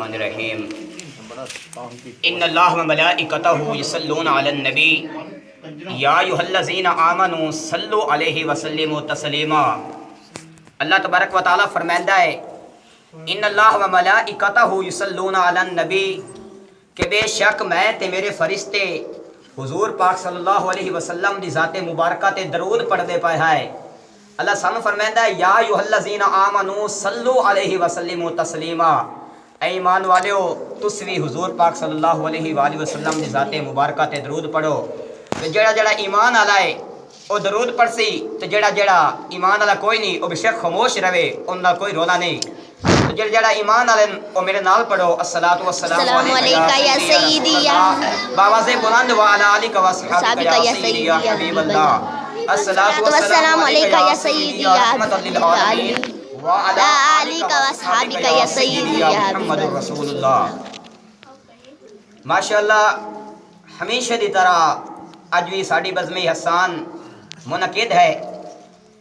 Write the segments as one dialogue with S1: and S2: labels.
S1: الرحمن الرحیم ان اللہ و ملائکتہ یصلون علی النبی یا ایھا الذین آمنوا صلوا علیہ وسلموا تسلیما۔ اللہ تبارک و تعالیٰ فرمائندہ ہے ان اللہ و ملائکتہ یصلون علی النبی کہ بے شک میں تے میرے فرشتے حضور پاک صلی اللہ علیہ وسلم دی ذات مبارکہ تے درود پڑھدے پائے ہے۔ اللہ سانو فرمائندہ ہے یا ایھا الذین آمنوا صلوا علیہ وسلموا تسلیما، اے ایمان والیو تس بھی حضور پاک صلی اللہ علیہ وآلہ وسلم دی ذات مبارکہ تے درود پڑھو۔ تے جڑا جڑا ایمان والا ہے او درود پڑھ سی، تے جڑا جڑا ایمان والا کوئی نہیں او بے شک خاموش رہے، ان دا کوئی رولا نہیں۔ تو جڑا جڑا ایمان والے او میرے نال پڑھو الصلاۃ والسلام علیکہ یا سیدی یا باواز بلند وعلی آلک و اصحابک یا سیدی یا حبیب اللہ۔ الصلاۃ والسلام علیکہ یا سیدی یا رحمۃ للعالمین وعلی آلک و اصحابک یا سیدی یا محمد رسول اللہ۔ ماشاءاللہ ہمیشہ دی طرح اج بھی ساڈی بزم حسان منعقد ہے۔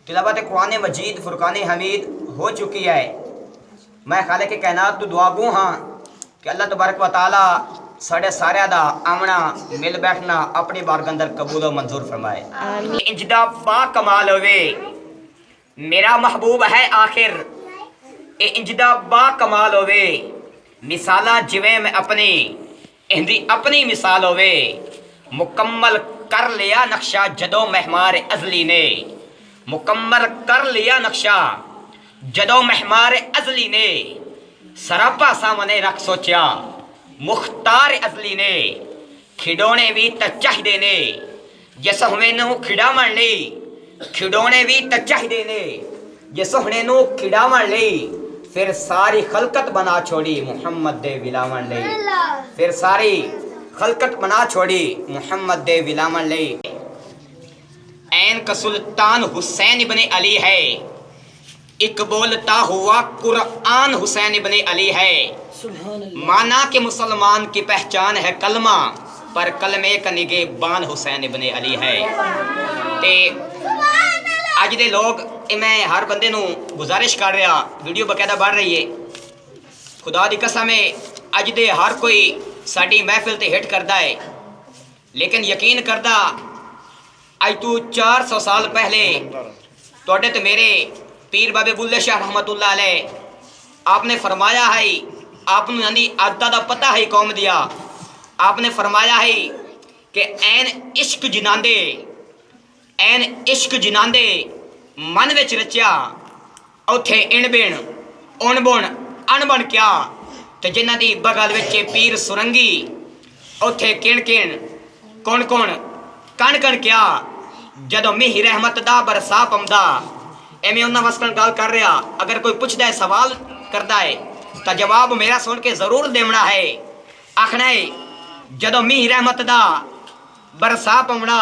S1: تلاوت قرآن مجید فرقان حمید ہو چکی ہے۔ میں خالق کائنات تو دعا گو ہاں کہ اللہ تبارک و تعالی ساڑے سارے دا آمنا مل بیٹھنا اپنی بارگاہ اندر قبول و منظور فرمائے۔ انجدہ با کمال ہوئے میرا محبوب ہے آخر، اے انجدہ با کمال ہوئے مثالہ جویں میں اپنی اندی اپنی مثال ہوئے، مکمل کر لیا نقشہ جدو مہمار ازلی نے، مکمل کر لیا نقشہ جدو مہمار ازلی نے، سراپا سامنے رکھ سوچیا مختار ازلی نے، کھڈونے بھی تا چاہدے نے جس ہمیں نو کھڈاون لئی، کھڈونے بھی تا چاہدے نے جس ہمیں نو کھڈاون لئی، پھر ساری خلقت بنا چھوڑی محمد دے ولاون لئی، پھر ساری خلقت بنا چھوڑی محمد دے ولاون لئی۔ این کا سلطان حسین ابن علی ہے، ایک بولتا ہوا قرآن حسین ابن علی ہے، مانا کہ مسلمان کی پہچان ہے کلمہ پر کلمے کا نگے بان حسین ابن علی ہے۔ تے اج دے لوگ میں ہر بندے نو گزارش کر رہا، ویڈیو باقاعدہ بڑھ رہی ہے، خدا دی قسم ہے اج دے ہر کوئی ساڈی محفل تے ہٹ کردا ہے، لیکن یقین کردا اج تو 400 سال پہلے توڑے تے میرے پیر بابے بلے شاہ رحمت اللہ علیہ آپ نے فرمایا ہے، آپ نے یعنی عادتہ دا پتہ ہے قوم دیا، آپ نے فرمایا ہے کہ این عشق جناندے، این عشق جناندے من وچ رچیا، اوتھے ان بین اون بون ان بن کیا، تے جنہ دی بغل وچ پیر سرنگی اوتھے کن کن کون کون کن کن کیا، جدو میہ رحمت دا برسا پمدا۔ اے میں انہاں واسطے گل کر رہا، اگر کوئی پوچھدا ہے سوال کردا ہے تا جواب میرا سن کے ضرور دینا ہے۔ آخنا ہے جدو میہ رحمت دا برسا پمنا،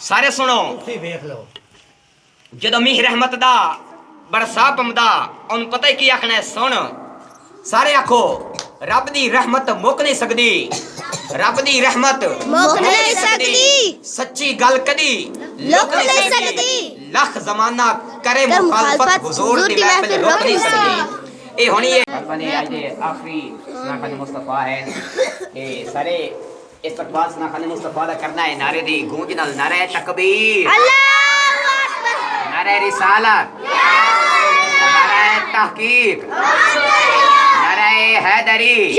S1: سارے سنو، جدو میہ رحمت دا برسا پمدا ان پتہ ہی کی آخنا ہے، سن سارے آکھو رب دی رحمت مک نہیں سکدی، رب دی رحمت
S2: مک نہیں سکدی،
S1: سچی گل کدی
S2: لک نہیں سکدی،
S1: لکھ زمانہ کرے مخالفت حضور دی محفل روک نہیں سکدی۔ اے ہونی ہے اپنے آج دے آخری سناخان مصطفیٰ ہے، اے سارے استقبال سناخان مصطفیٰ دا کرنا ہے نعرے دی گونج نال، نعرہ تکبیر،
S2: اللہ اکبر،
S1: نعرہ رسالت، نعرہ تحقیق، نعرہ حیدری،